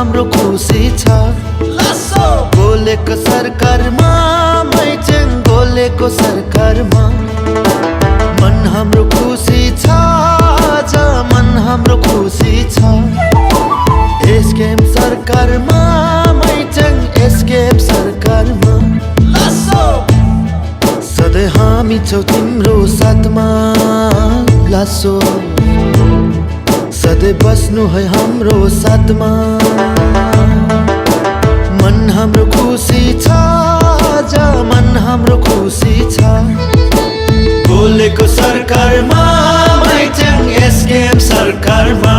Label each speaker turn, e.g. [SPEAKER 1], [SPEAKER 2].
[SPEAKER 1] हाम्रो खुसी छ
[SPEAKER 2] लासो
[SPEAKER 1] गोलेको सरकारमा मैचेङ गोलेको सरकारमा मन हाम्रो खुसी छ आज मन हाम्रो खुसी छ एसकेएम सरकारमा मैचेङ एसकेएम सरकारमा
[SPEAKER 2] लासो
[SPEAKER 1] सधैँ हामी छौँ तिम्रो साथमा लासो सधैँ बस्नु है हाम्रो साथमा मन हाम्रो खुसी छ आज मन हाम्रो खुसी छ गोलेको सरकारमा मैचेङ एसकेएम सरकारमा